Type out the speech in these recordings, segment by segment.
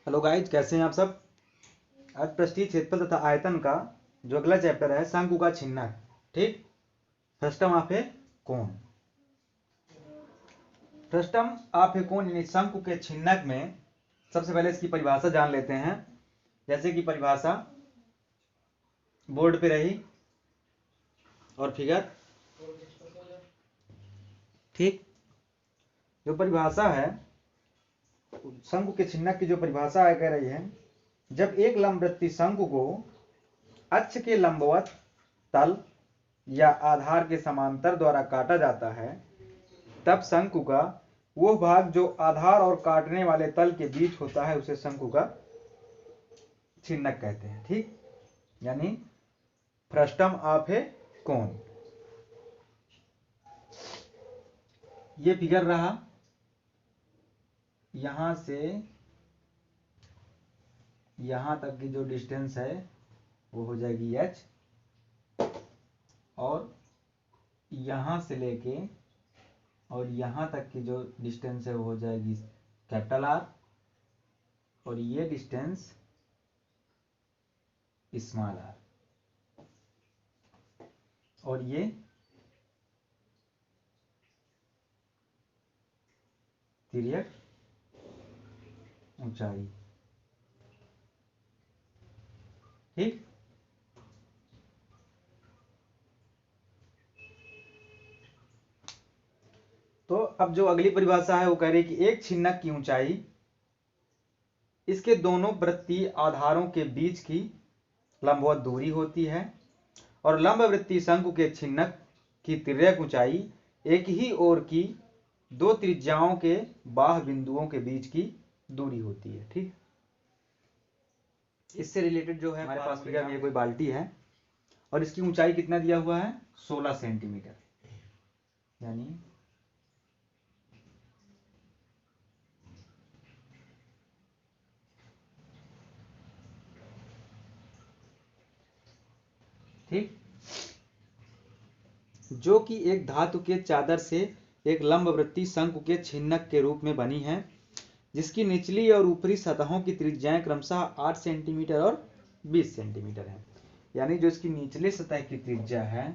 Hello guys, कैसे हैं आप सब। आज पृष्ठीय क्षेत्रफल तथा आयतन का जो अगला चैप्टर है शंकु का छिन्नक। ठीक, frustum of a cone. Frustum of a cone यानी शंकु के छिन्नक में सबसे पहले इसकी परिभाषा जान लेते हैं। जैसे कि परिभाषा बोर्ड पे रही और फिगर। ठीक, जो परिभाषा है शंकु के छिन्नक की जो परिभाषा है कह रही है, जब एक लंबवृत्तीय शंकु को अक्ष के लंबवत तल या आधार के समांतर द्वारा काटा जाता है, तब शंकु का वो भाग जो आधार और काटने वाले तल के बीच होता है उसे शंकु का छिन्नक कहते हैं। ठीक, यानी फ्रस्टम ऑफ ए कोन। ये फिगर रहा, यहां से यहां तक की जो डिस्टेंस है वो हो जाएगी h, और यहां से लेके और यहां तक की जो डिस्टेंस है वो हो जाएगी कैपिटल R, और ये डिस्टेंस स्मॉल r, और ये तिर्यक ऊंचाई। ठीक, तो अब जो अगली परिभाषा है वो कह रही है कि एक छिन्नक की ऊंचाई इसके दोनों वृत्तीय आधारों के बीच की लंबवत दूरी होती है, और लंबवृत्तीय शंकु के छिन्नक की तिर्यक ऊंचाई एक ही ओर की दो त्रिज्याओं के बाह्य बिंदुओं के बीच की दूरी होती है। ठीक, इससे रिलेटेड जो है हमारे पास फिगर में ये कोई बाल्टी है और इसकी ऊंचाई कितना दिया हुआ है 16 सेंटीमीटर, यानी ठीक, जो कि एक धातु के चादर से एक लंबवृत्तीय शंकु के छिन्नक के रूप में बनी है, जिसकी निचली और ऊपरी सतहों की त्रिज्याएं क्रमशः 8 सेंटीमीटर और 20 सेंटीमीटर है। यानी जो इसकी निचले सतह की त्रिज्या है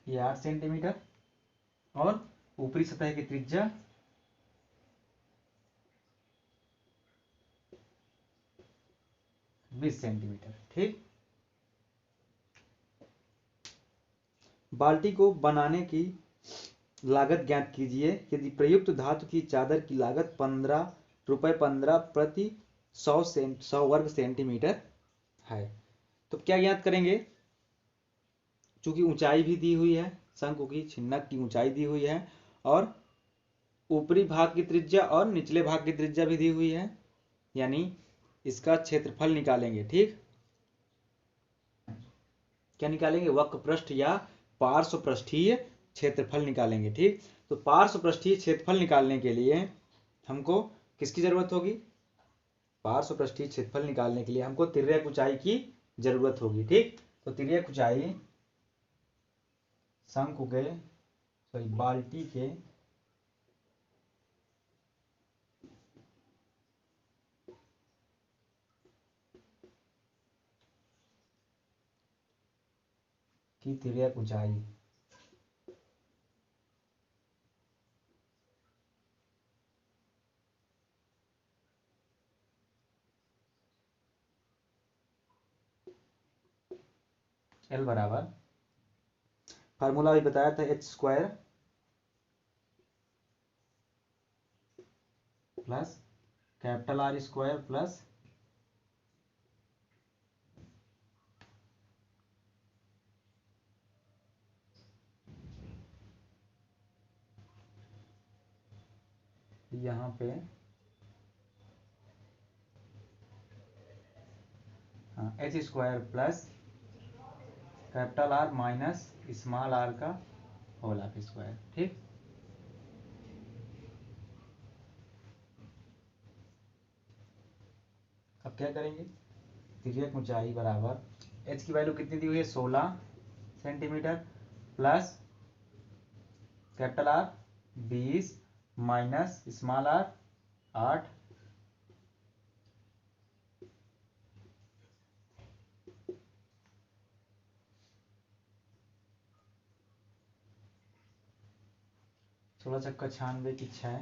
ये 8 सेंटीमीटर, और ऊपरी सतह की त्रिज्या 20 सेंटीमीटर। ठीक, बाल्टी को बनाने की लागत ज्ञात कीजिए। यदि प्रयुक्त धातु की चादर की लागत ₹15 प्रति 100 वर्ग सेंटीमीटर है, तो क्या ज्ञात करेंगे। चूंकि ऊंचाई भी दी हुई है, शंकु की छिन्नक की ऊंचाई दी हुई है, और ऊपरी भाग की त्रिज्या और निचले भाग की त्रिज्या भी दी हुई है, यानी इसका क्षेत्रफल निकालेंगे। ठीक, क्या निकालेंगे, वक्र पृष्ठ या पार्श्व पृष्ठीय क्षेत्रफल निकालेंगे। ठीक, तो पार्श्व पृष्ठीय क्षेत्रफल निकालने के लिए हमको किसकी जरूरत होगी, पार्श्व पृष्ठीय क्षेत्रफल निकालने के लिए हमको तिर्यक ऊंचाई की जरूरत होगी। ठीक, तो तिर्यक ऊंचाई शंकु के बाल्टी के की तिर्यक ऊंचाई L बराबर, फार्मूला भी बताया था, h² plus capital R² plus यहाँ पे h² plus capital R minus small r का होल ऑफ स्क्वायर। ठीक, क्या करेंगे, तिर्यक ऊंचाई बराबर h की वैल्यू कितनी दी हुई है 16 centimetre plus capital R 20 minus small r 8 16 छक्का 96 की 6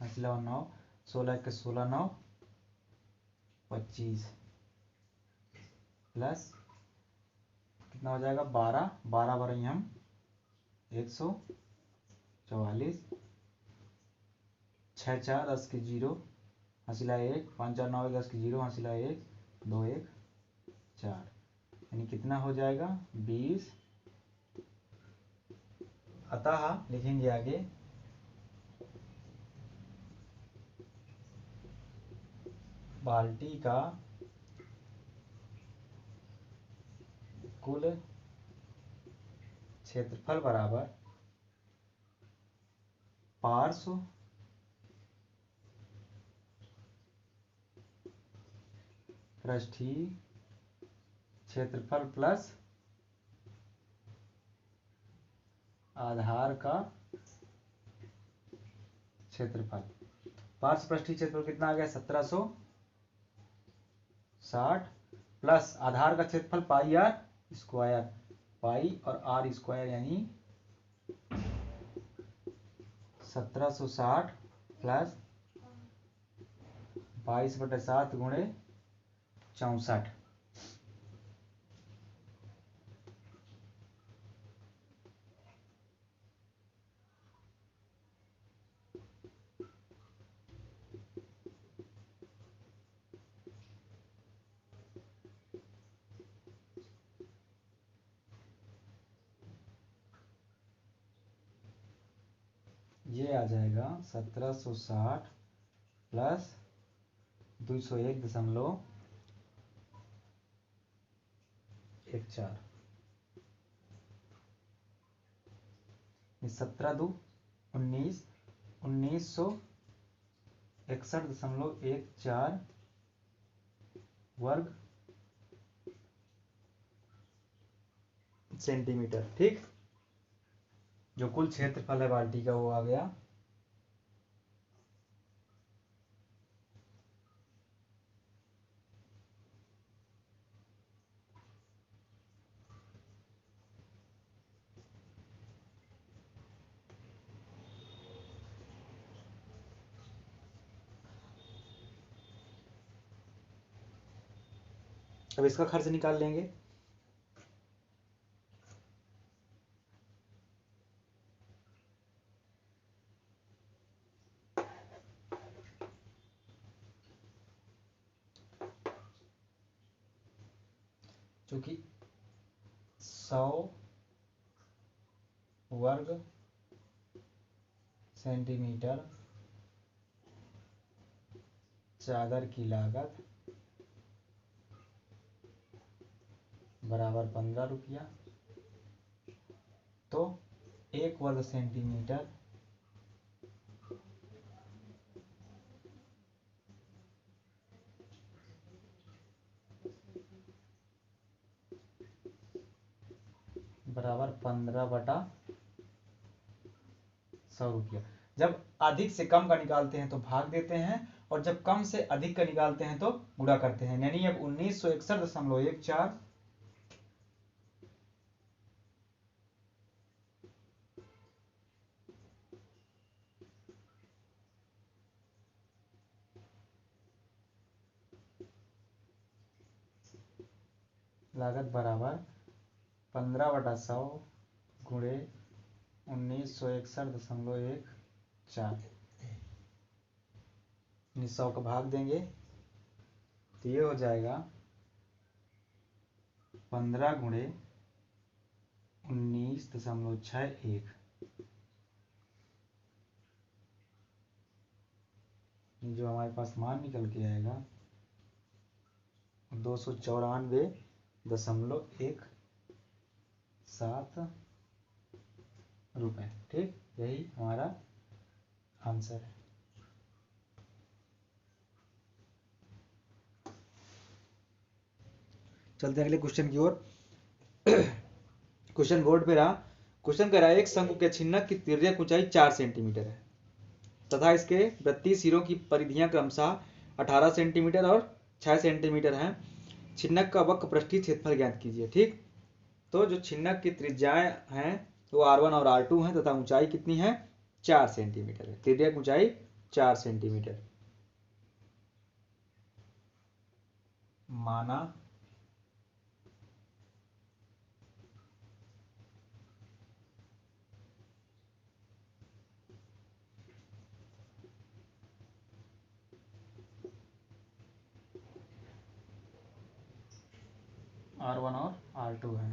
हासिल 9 16 के 16 9 25 प्लस कितना हो जाएगा 12 12 बारह हम 144 6 4 10 की 0 हासिला 1 5 4 9 10 की 0 हासिला 1 2 1 4 यानी कितना हो जाएगा 20। अतः लिखेंगे आगे बाल्टी का कुल क्षेत्रफल बराबर पार्श्व पृष्ठीय क्षेत्रफल प्लस आधार का क्षेत्रफल। पार्श्व पृष्ठीय क्षेत्रफल कितना आ गया 1760 प्लस आधार का क्षेत्रफल पाई आर स्क्वायर, पाई और आर स्क्वायर यानी 1760 प्लस 22/7 गुणे 64। ये आ जाएगा 1760 प्लस 201.14 17 दो 19 1961.14 वर्ग सेंटीमीटर। ठीक, जो कुल क्षेत्रफल है बाल्टी का वो आ गया। अब इसका खर्च निकाल लेंगे। चूंकि 100 वर्ग सेंटीमीटर चादर की लागत बराबर 15 रुपया, तो 1 वर्ग सेंटीमीटर बराबर 15/100 रुपया। जब अधिक से कम का निकालते हैं तो भाग देते हैं और जब कम से अधिक का निकालते हैं तो गुणा करते हैं। यानी अब 1961.14 लागत बराबर 15/100 गुणे 1961.14 100 का भाग देंगे तो ये हो जाएगा 15 गुणे 19.61। जो हमारे पास मान निकल के आएगा 294.17 रुपए। ठीक, यही हमारा आंसर है। चलते हैं अगले क्वेश्चन की ओर। क्वेश्चन बोर्ड पे रहा। क्वेश्चन कह रहा है एक शंकु के छिन्नक की तिर्यक ऊंचाई 4 सेंटीमीटर है तथा इसके वृत्तीय सिरों की परिधियां क्रमशः 18 सेंटीमीटर और 6 सेंटीमीटर हैं। छिन्नक का वक्र पृष्ठीय क्षेत्रफल ज्ञात कीजिए। ठीक, तो जो छिन्नक की त्रिज्याएं हैं वो R1 और R2 हैं तथा ऊंचाई कितनी है, 4 सेंटीमीटर है। तिर्यक ऊंचाई 4 सेंटीमीटर माना R1 और R2 है।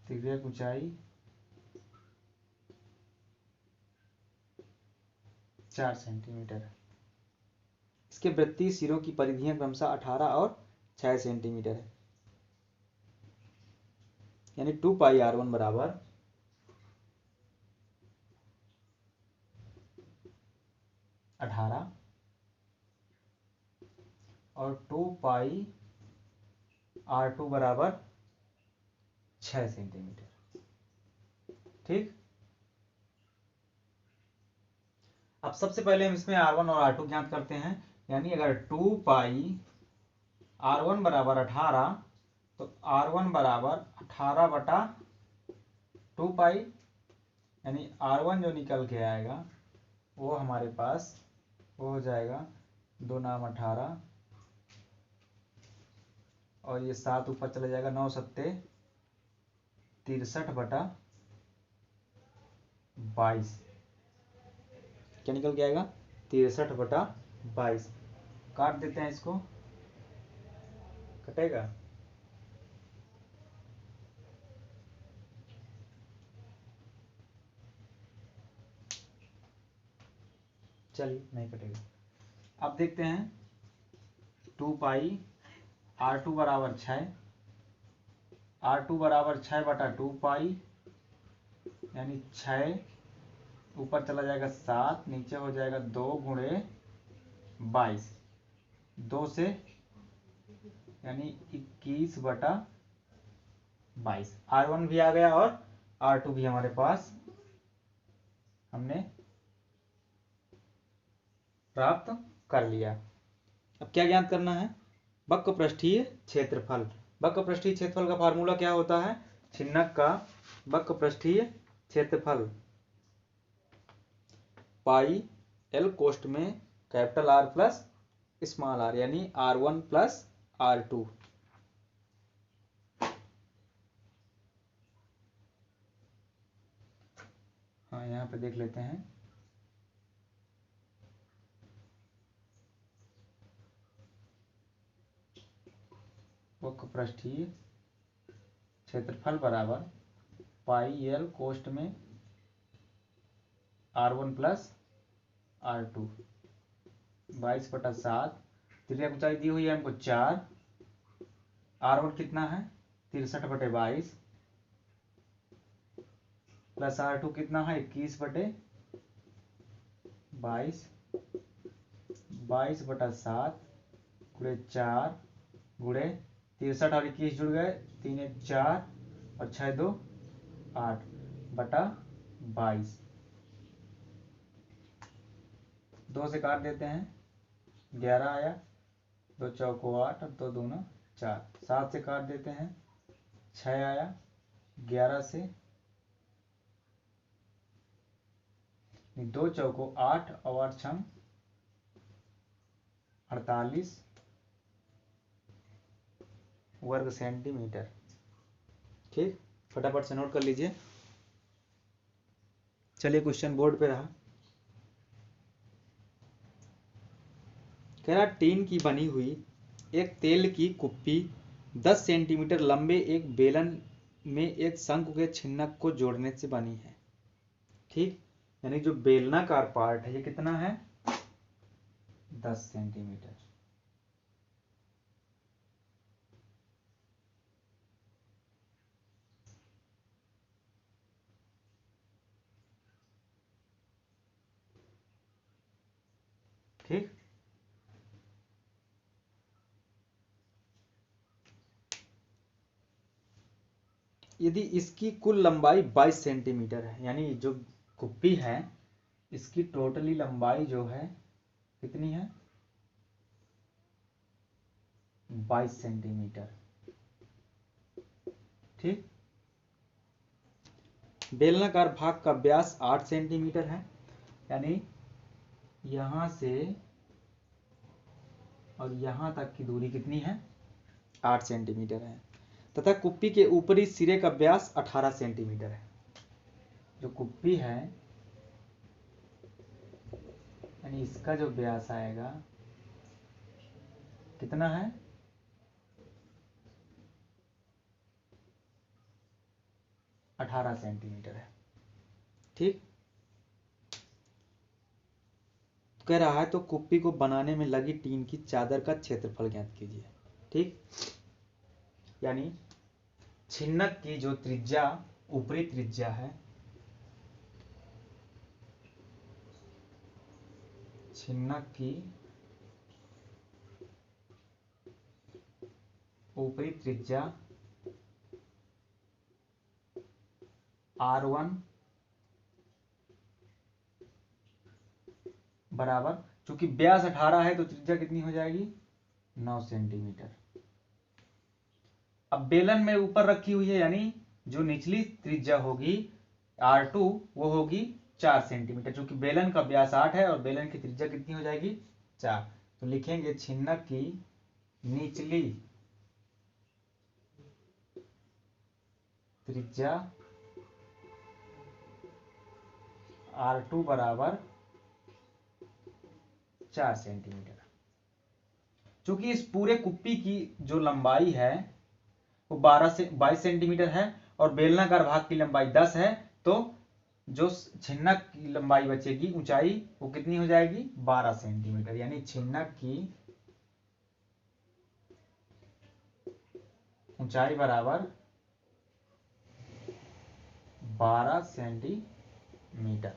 तिर्यक ऊंचाई 4 सेंटीमीटर है। इसके वृत्तीय सिरों की परिधियां क्रमशः 18 और 6 सेंटीमीटर है। यानी 2 पाई R1 बराबर 18 और 2 पाई R2 बराबर 6 सेंटीमीटर। ठीक, अब सबसे पहले हम इसमें R1 और R2 ज्ञात करते हैं। यानी अगर 2 पाई R1 बराबर 18 तो R1 बराबर 18 बटा 2 पाई, यानी R1 जो निकल के आएगा वो हमारे पास वो हो जाएगा 2 नाम 18 और ये 7 ऊपर चला जाएगा, 9 सत्ते 63 बटा 22। क्या निकल के आएगा, 63 बटा 22। काट देते हैं इसको, कटेगा, चलिए नहीं कटेगा। अब देखते हैं 2 पाई R2 बराबर 6, R2 बराबर 6 बटा 2 पाई, यानी 6 ऊपर चला जाएगा 7, नीचे हो जाएगा 2 गुणे 22, 2 से यानी 21 बटा 22। R1 भी आ गया और R2 भी हमारे पास हमने प्राप्त कर लिया। अब क्या ज्ञात करना है, वक्र पृष्ठीय क्षेत्रफल। वक्र पृष्ठीय क्षेत्रफल का फार्मूला क्या होता है, छिन्नक का वक्र पृष्ठीय क्षेत्रफल पाई L कोष्ठ में capital R plus small r, यानी R1 प्लस R2। हाँ, यहाँ पे देख लेते हैं। वक्र पृष्ठीय क्षेत्रफल बराबर पाई L कोष्ठ में R1 प्लस R2, 22 बटा 7। तिर्यक ऊंचाई दी हुई है हमको 4, R1 कितना है 63 बटे 22 प्लस R2 कितना है 21 बटे 22, 22 बटा 7 गुणे 4 गुणे 63 और 21 जुड़ गए, 3 1 4 और 6 2 8 बटा 22। 2 से काट देते हैं, 11 आया, 2 चौको 8 और 2 दूना 4। 7 से काट देते हैं, 6 आया, 11 से 2 चौको 8 और 8 छम 48 वर्ग सेंटीमीटर। ठीक, फटाफट से नोट कर लीजिए। चलिए क्वेश्चन बोर्ड पे रहा। कह रहा टीन की बनी हुई एक तेल की कुप्पी 10 सेंटीमीटर लंबे एक बेलन में एक शंकु के छिन्नक को जोड़ने से बनी है। ठीक, यानी जो बेलनाकार पार्ट है ये कितना है, 10 सेंटीमीटर। ठीक। यदि इसकी कुल लंबाई 22 सेंटीमीटर है, यानी जो कुप्पी है इसकी टोटली लंबाई जो है कितनी है, 22 सेंटीमीटर, ठीक। बेलनाकार भाग का व्यास 8 सेंटीमीटर है, यानी यहां से और यहां तक की दूरी कितनी है, 8 सेंटीमीटर है, तथा कुप्पी के ऊपरी सिरे का व्यास 18 सेंटीमीटर है। जो कुप्पी है यानी इसका जो व्यास आएगा कितना है, 18 सेंटीमीटर है, ठीक। कह रहा है तो कुप्पी को बनाने में लगी टीन की चादर का क्षेत्रफल ज्ञात कीजिए, ठीक। यानी छिन्नक की जो त्रिज्या, ऊपरी त्रिज्या है, छिन्नक की ऊपरी त्रिज्या R1 बराबर, चूंकि व्यास 18 है तो त्रिज्या कितनी हो जाएगी, 9 सेंटीमीटर। अब बेलन में ऊपर रखी हुई है, यानी जो निचली त्रिज्या होगी R2 वो होगी 4 सेंटीमीटर, चूंकि बेलन का व्यास 8 है और बेलन की त्रिज्या कितनी हो जाएगी, 4। तो लिखेंगे छिन्नक की निचली त्रिज्या R2 बराबर 4 सेंटीमीटर। चूंकि इस पूरे कुप्पी की जो लंबाई है वो 22 सेंटीमीटर है और बेलनाकार भाग की लंबाई 10 है, तो जो छिन्नक की लंबाई बचेगी, ऊंचाई, वो कितनी हो जाएगी, 12 सेंटीमीटर। यानी छिन्नक की ऊंचाई बराबर 12 सेंटीमीटर,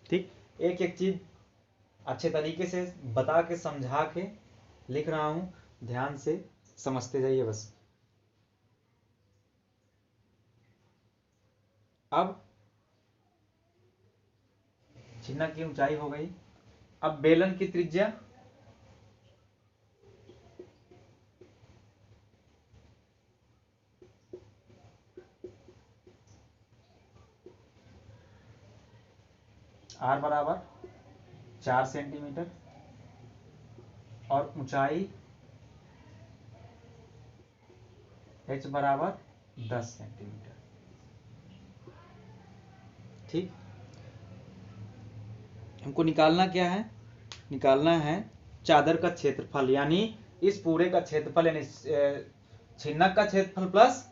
ठीक। एक एक चीज अच्छे तरीके से बता के समझा के लिख रहा हूं, ध्यान से समझते जाइए बस। अब छिन्नक की ऊंचाई हो गई, अब बेलन की त्रिज्या, R बराबर 4 सेंटीमीटर और ऊंचाई H बराबर 10 सेंटीमीटर, ठीक। हमको निकालना क्या है, निकालना है चादर का क्षेत्रफल, यानी इस पूरे का क्षेत्रफल, यानी छिन्नक का क्षेत्रफल प्लस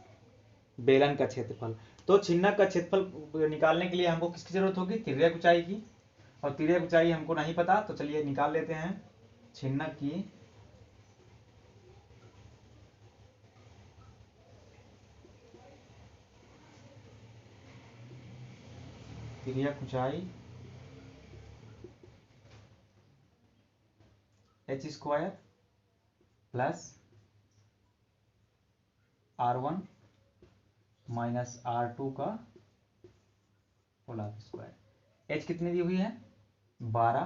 बेलन का क्षेत्रफल। तो छिन्नक का क्षेत्रफल निकालने के लिए हमको किसकी जरूरत होगी, तिर्यक ऊंचाई की, और तिर्यक ऊंचाई हमको नहीं पता, तो चलिए निकाल लेते हैं। छिन्नक की तिर्यक ऊंचाई h² plus R1 minus R2 का होल स्क्वायर। h कितनी दी हुई है, 12,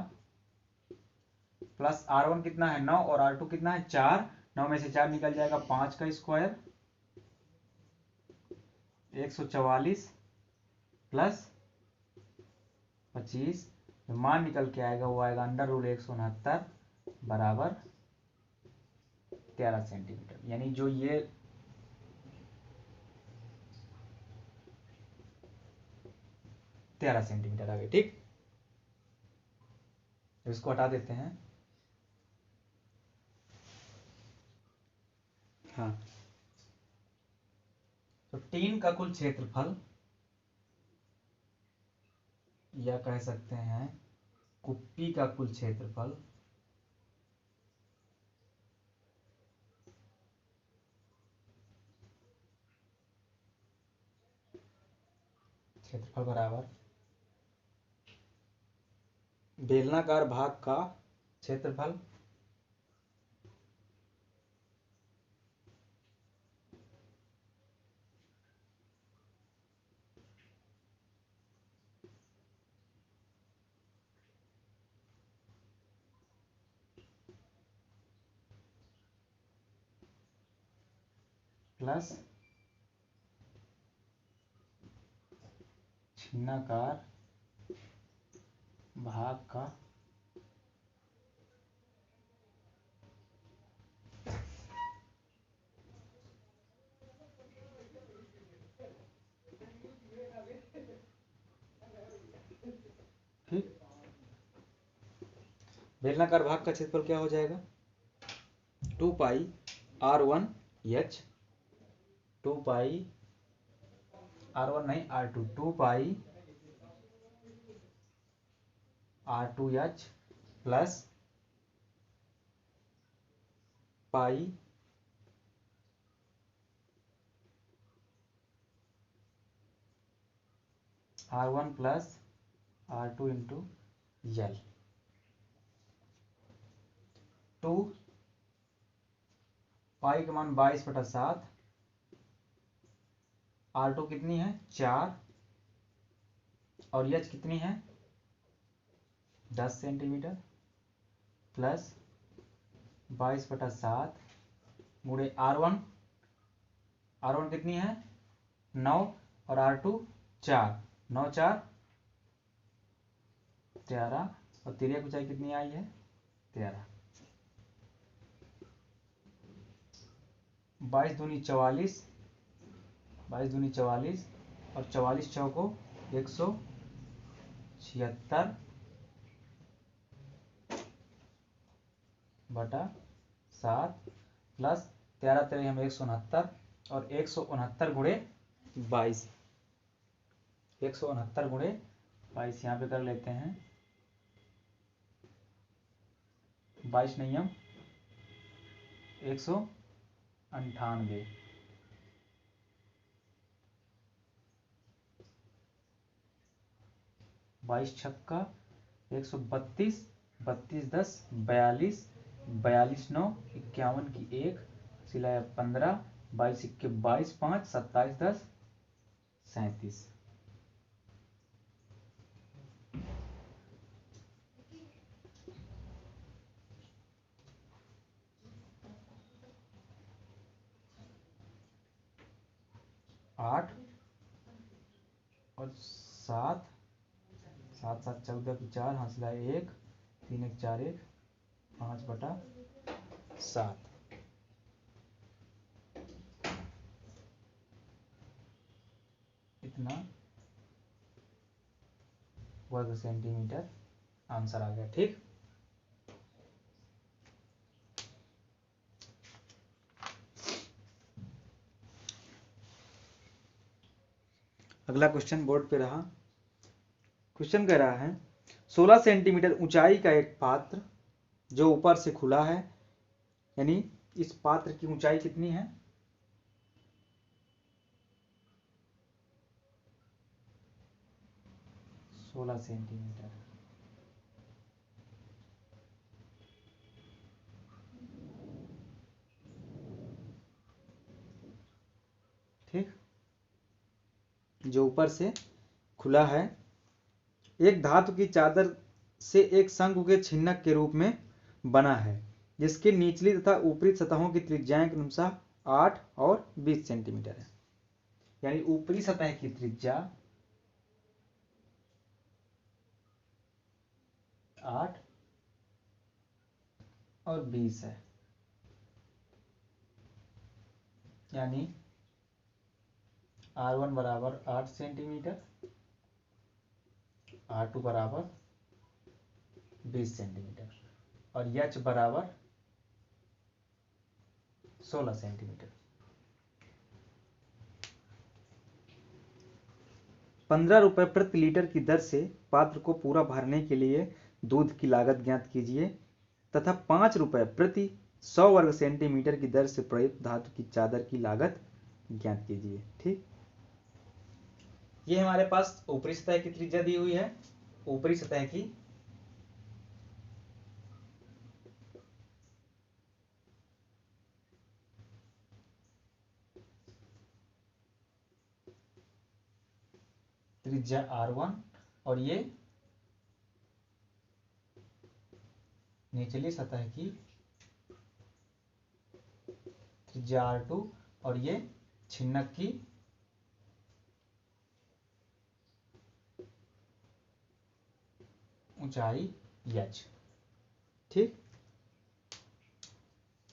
प्लस R1 कितना है, 9, और R2 कितना है, 4। 9 में से 4 निकल जाएगा, 5 का स्क्वायर, 144 प्लस 25, मान निकल के आएगा वो आएगा √169 बराबर 13 सेंटीमीटर। यानी जो ये तेरह सेंटीमीटर आ गए, ठीक। तो इसको हटा देते हैं। हाँ, तो टीन का कुल क्षेत्रफल, या कह सकते हैं कुप्पी का कुल क्षेत्रफल, बराबर बेलनाकार भाग का क्षेत्रफल प्लस छिन्नाकार भाग का ठीक। बेलनाकार भाग का क्षेत्रफल क्या हो जाएगा 2 पाई r1 h 2 पाई r1 नहीं r2 2 पाई r2 h plus pi r1 plus r2 into L 2 पाई का मान 22/7 r2 कितनी है 4 और h कितनी है 10 सेंटीमीटर प्लस 22/7 गुणे r1 कितनी है 9 और r2 4 9 4 13 और तिर्यक ऊंचाई कितनी आई है 13 22 दूनी 44 22 दूनी 44 और 44 चौको 176 बटा 7 प्लस 13 तेरह हम 169 और 169 गुणे 22 169 गुणे 22 यहाँ पे कर लेते हैं 22 नहीं हम 198 22 छक्का 132 32 10 42 42 9 51 की 1 सिलाया 15 22 इक्के 22 5 27 10 37 8 और 7 7 7 14 की 4 हासिला 1 3 1 4 1 5/7 इतना वर्ग सेंटीमीटर आंसर आ गया ठीक। अगला क्वेश्चन बोर्ड पे रहा। क्वेश्चन कह रहा है 16 सेंटीमीटर ऊंचाई का एक पात्र जो ऊपर से खुला है, यानी इस पात्र की ऊंचाई कितनी है 16 सेंटीमीटर। ठीक, जो ऊपर से खुला है, एक धातु की चादर से एक शंकु के छिन्नक के रूप में बना है जिसकी निचली तथा ऊपरी सतहों की त्रिज्याएं क्रमशः 8 और 20 सेंटीमीटर है। यानी ऊपरी सतह की त्रिज्या 8 और 20 है, यानी R1 बराबर 8 सेंटीमीटर, R2 बराबर 20 सेंटीमीटर और H बराबर 16 सेंटीमीटर। 15 रुपए प्रति लीटर की दर से पात्र को पूरा भरने के लिए दूध की लागत ज्ञात कीजिए तथा 5 रुपए प्रति 100 वर्ग सेंटीमीटर की दर से प्रयुक्त धातु की चादर की लागत ज्ञात कीजिए। ठीक, ये हमारे पास ऊपरी सतह की त्रिज्या दी हुई है, ऊपरी सतह की त्रिज्या R1 और ये निचली सतह की त्रिज्या R2 और ये छिन्नक की ऊंचाई h। ठीक,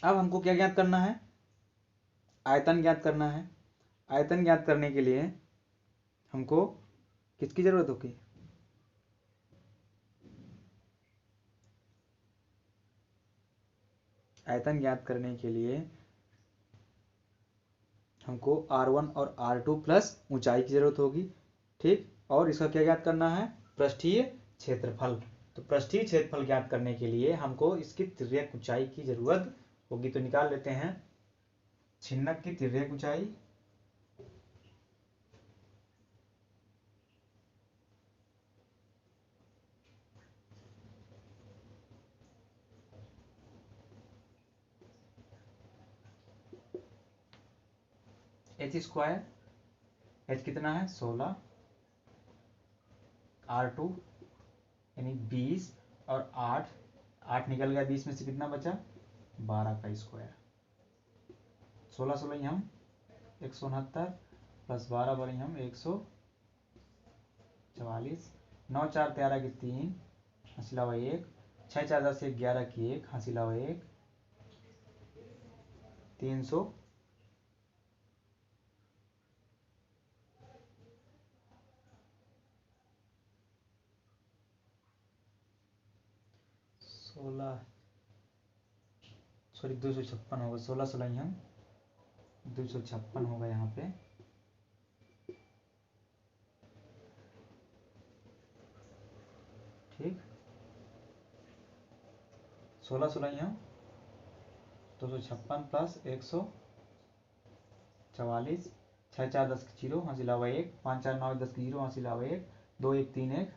अब हमको क्या ज्ञात करना है? आयतन ज्ञात करना है। आयतन ज्ञात करने के लिए हमको किसकी जरूरत होगी? आयतन ज्ञात करने के लिए हमको R1 और R2 प्लस ऊंचाई की जरूरत होगी। ठीक, और इसका क्या ज्ञात करना है? पृष्ठीय क्षेत्रफल। तो पृष्ठीय क्षेत्रफल ज्ञात करने के लिए हमको इसकी तिर्यक ऊंचाई की जरूरत होगी। तो निकाल लेते हैं छिन्नक की तिर्यक ऊंचाई h स्क्वायर, h कितना है? 16, R2 यानी 20 और 8 निकल गया, 20 में से कितना बचा? 12 का स्क्वायर। 16 16 हम 169 प्लस 12 बड़ी हम 144, 9 4 13 की 3 हासिला हुआ 1, 6 4 10 11 की 1 हासिला हुआ 1, 300 16 सॉरी 256 होगा। 16 16 हम 256 होगा यहाँ पे। ठीक, 16 16 हम 256 प्लस 144, 6 4 10 की 0 हासिला हुआ 1, 5 4 9 10 की 0 हासिला हुआ 1, 2 1 3 1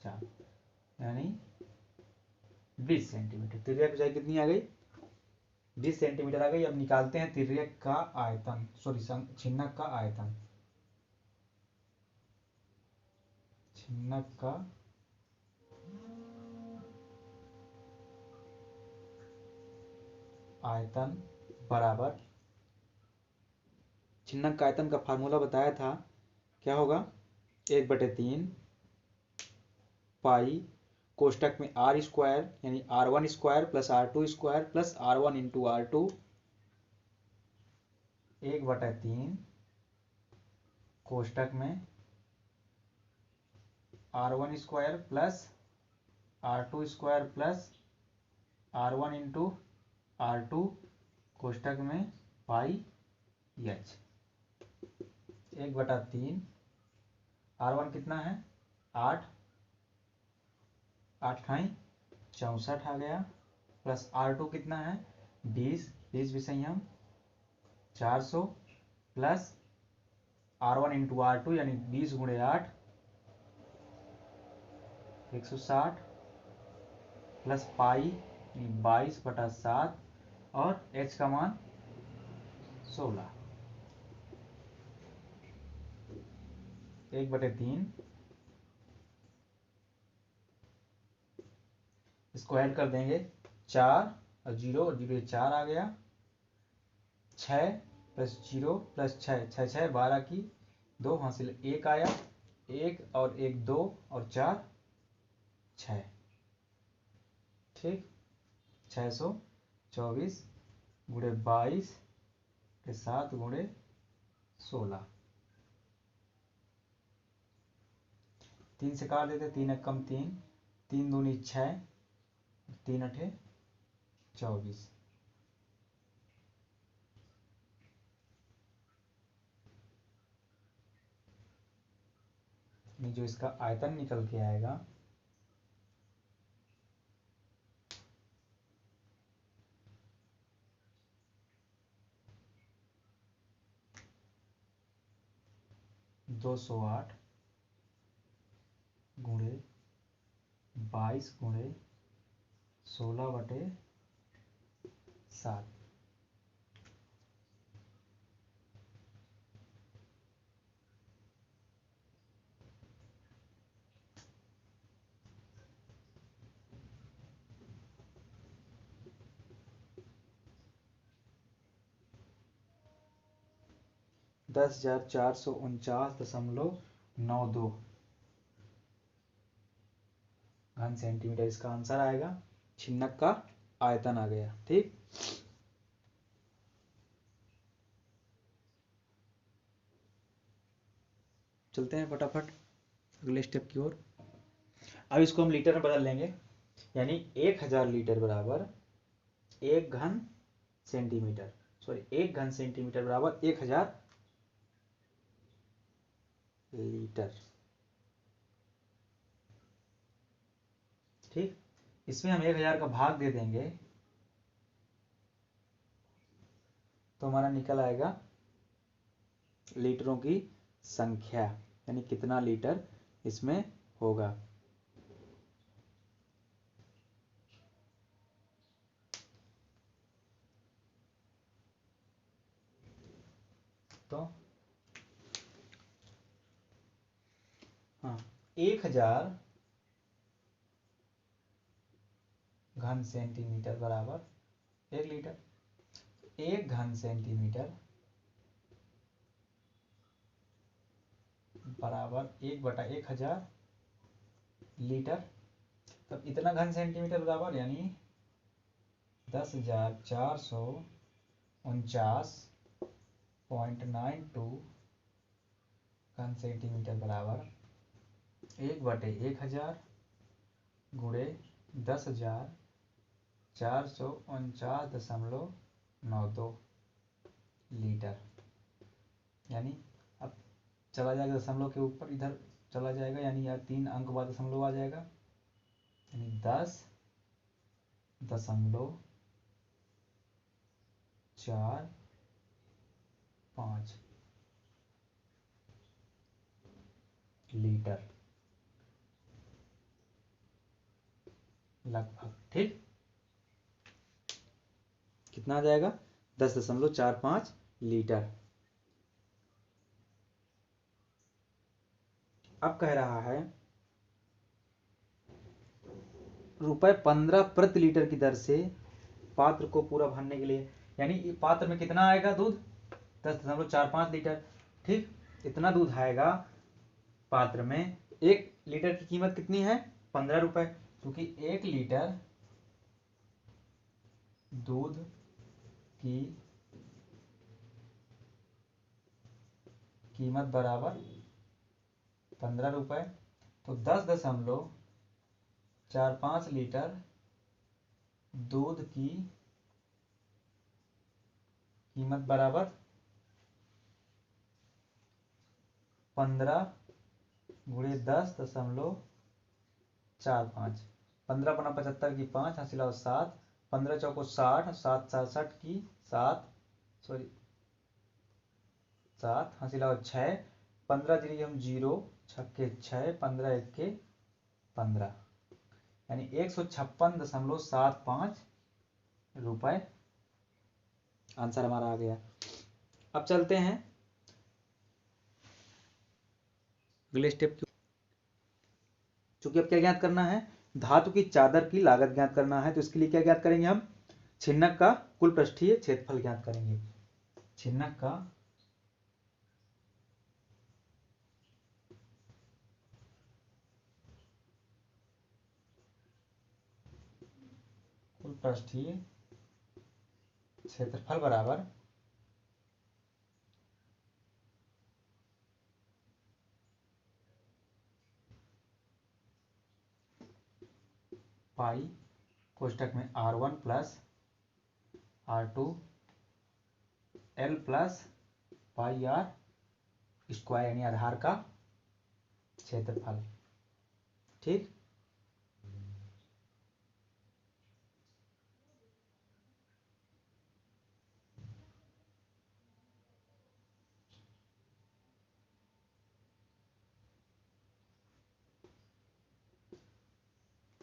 4 यानी 20 सेंटीमीटर। तिर्यक ऊंचाई कितनी आ गई? 20 सेंटीमीटर आ गई। अब निकालते हैं तिर्यक का आयतन, सॉरी छिन्नक का आयतन। छिन्नक का आयतन बराबर, छिन्नक का आयतन का फार्मूला बताया था, क्या होगा? 1/3 पाई कोष्टक में R स्क्वायर यानी R1 square plus R2 square plus R1 into R2, 1/3 कोष्टक में R1 square plus R2 square plus R1 into R2 कोष्टक में पाई h। 1/3 R1 कितना है? 8, 8 ठाई 64 आ गया, प्लस R2 कितना है? 20, 20 विषम 400 प्लस R1 इंटू R2 यानी 20 गुणे 8 160 प्लस पाई 22/7 और h का मान 16। 1/3 इसको ऐड कर देंगे, 4 और 0 और 0 4 आ गया, 6 प्लस 0 प्लस 6 6 6 12 की 2 हासिल 1 आया, 1 और 1 2 और 4 6। ठीक, 624 गुणे 22 के 7 गुणे 16, 3 से काट देते, 3 एक कम 3, 3 दूनी 6, 3 अठे 24। जो इसका आयतन निकल के आएगा दो 208 गुणे 22 गुणे 16/7। 10,449.92 घन सेंटीमीटर इसका आंसर आएगा। छिन्नक का आयतन आ गया। ठीक, चलते हैं फटाफट अगले स्टेप की ओर। अब इसको हम लीटर में बदल लेंगे, यानी 1000 लीटर बराबर 1 घन सेंटीमीटर, सॉरी 1 घन सेंटीमीटर बराबर 1000 लीटर। ठीक, इसमें हम 1000 का भाग दे देंगे तो हमारा निकल आएगा लीटरों की संख्या, यानी कितना लीटर इसमें होगा। तो हाँ, 1000 घन सेंटीमीटर बराबर 1 लीटर। 1 घन सेंटीमीटर बराबर 1/1000 लीटर। तब इतना घन सेंटीमीटर बराबर यानी 10,449.92 घन सेंटीमीटर बराबर 1/1000 गुणे 10,449.92 लीटर। यानी अब चला जाएगा दशमलव के ऊपर, इधर चला जाएगा, यानी यार 3 अंक बाद दशमलव आ जाएगा, यानी 10.45 लीटर लगभग। ठीक, कितना आ जाएगा? 10.45 लीटर। अब कह रहा है ₹15 प्रति लीटर की दर से पात्र को पूरा भरने के लिए, यानी पात्र में कितना आएगा दूध? 10.45 लीटर। ठीक, इतना दूध आएगा पात्र में। 1 लीटर की कीमत कितनी है? 15 रुपए, क्योंकि 1 लीटर दूध की कीमत बराबर 15 रुपए, तो 10.45 लीटर दूध की कीमत बराबर 15 गुणे 10.45। 15 बना 75 की 5, हासिल 7, 15 चौको 60, 7 67 की 7, सॉरी 7, हासिल 6, 15 जरिए हम 0, छक्के 6, 15 एक के 15, यानी 156.75 रुपए आंसर हमारा आ गया। अब चलते हैं अगले स्टेप की। चूंकि अब क्या ज्ञात करना है? धातु की चादर की लागत ज्ञात करना है, तो इसके लिए क्या ज्ञात करेंगे हम? छिन्नक का कुल पृष्ठीय क्षेत्रफल ज्ञात करेंगे। छिन्नक का कुल पृष्ठीय क्षेत्रफल बराबर पाई कोष्टक में R1 plus R2 L plus pi R square, यानी आधार का क्षेत्रफल। ठीक,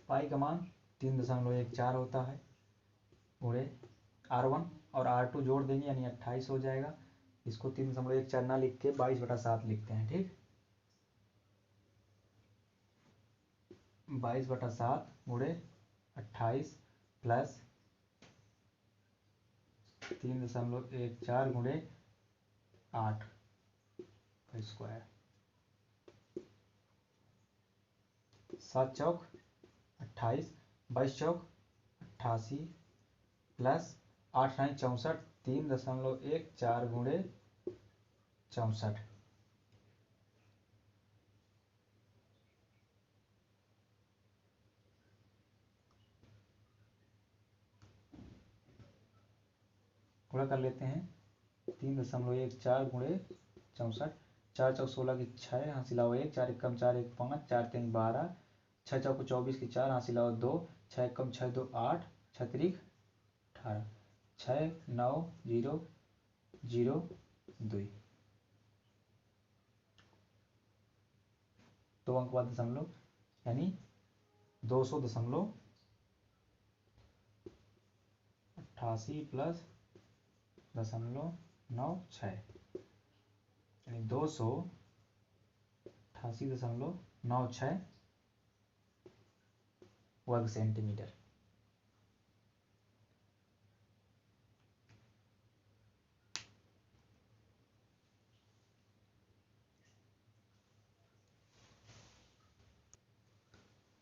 पाई का मान 3.14 होता है, गुणे R1 और R2 जोड़ देंगे यानी 28 हो जाएगा। इसको 3.14 ना लिख के 22/7 लिखते हैं। ठीक, 22/7 गुणे 28 प्लस 3.14 गुणे 8, का स्क्वायर। 7 चौक 28, 22 चौक 88 प्लस 8 9 64, 3.14 गुणे 64। गुणा कर लेते हैं। 3.14 गुणे 64, 4 चौक 16 की 6, हासिल लाओ 1, 4 एकम 4 1 5, 4 3 12, 6 चौक 24 की 4, हासिल लाओ 2, 6 एकम 6 2 8, 6 3 18, 6 9 0 0 2, 2 अंक बाद दशमलव, यानी 200.88 प्लस 0.96, यानी 288.96 वर्ग सेंटीमीटर।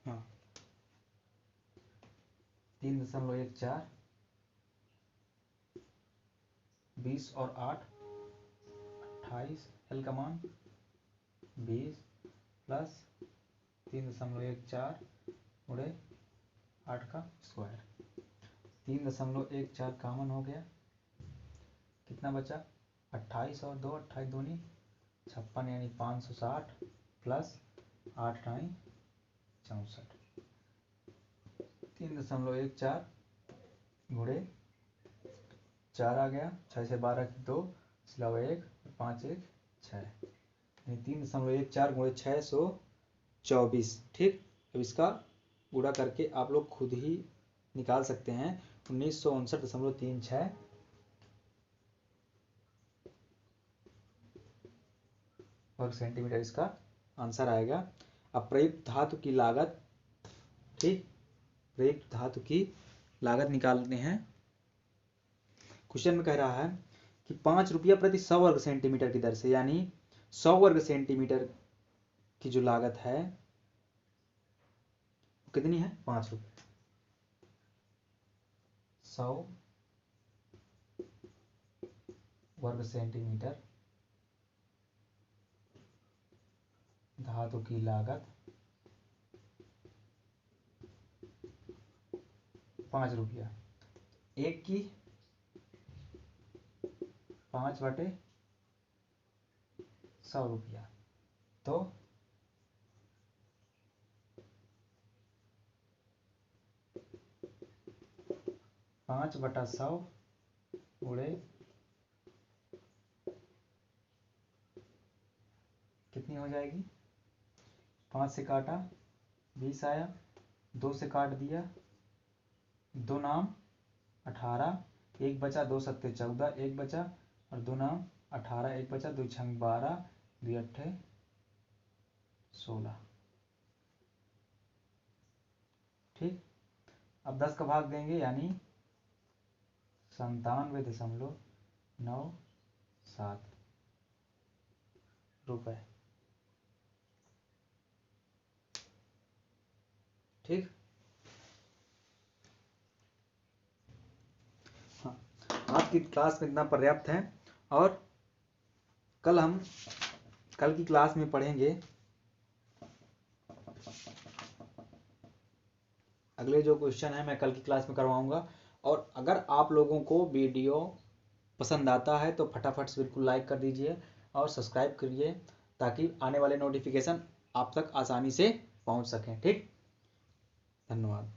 हाँ 3.14, 20 और 8 28, एल का मान 20 प्लस 3.14 गुणे 8 का स्क्वायर। 3.14 कॉमन हो गया, कितना बचा 28 और 2 28 दूनी 56, यानी 560 प्लस 8 9 64। 3.14 गुणे 4 आ गया, 6 से 12 की 2, सिलावा 1, 5 1 6, यानी 3.14 गुणे 624। ठीक, अब इसका गुणा करके आप लोग खुद ही निकाल सकते हैं। 1959.36 वर्ग सेंटीमीटर इसका आंसर आएगा। अब प्रयुक्त धातु की लागत, ठीक, प्रयुक्त धातु की लागत निकालते हैं। क्वेश्चन में कह रहा है कि 5 रुपया प्रति 100 वर्ग सेंटीमीटर की दर से, यानी 100 वर्ग सेंटीमीटर की जो लागत है कितनी है 5 रुपये। 100 वर्ग सेंटीमीटर धातु की लागत 5 रुपया, एक की 5/100 रुपया, तो 5/100 गुणे कितनी हो जाएगी, 5 से काटा 20 आया, 2 से काट दिया 2 नाम 18, 1 बचा, 2 सत्ते 14, 1 बचा और 2 नाम 18, 1 बचा, 2 छंग 12, 2 अट्ठे 16। ठीक, अब 10 का भाग देंगे, यानी 97.97 रुपए। ठीक, हाँ, आज की क्लास में इतना पर्याप्त है, और कल की क्लास में पढ़ेंगे अगले जो क्वेश्चन है, मैं कल की क्लास में करवाऊंगा। और अगर आप लोगों को वीडियो पसंद आता है तो फटाफट से बिल्कुल लाइक कर दीजिए और सब्सक्राइब करिए, ताकि आने वाले नोटिफिकेशन आप तक आसानी से पहुंच सकें। ठीक, धन्यवाद।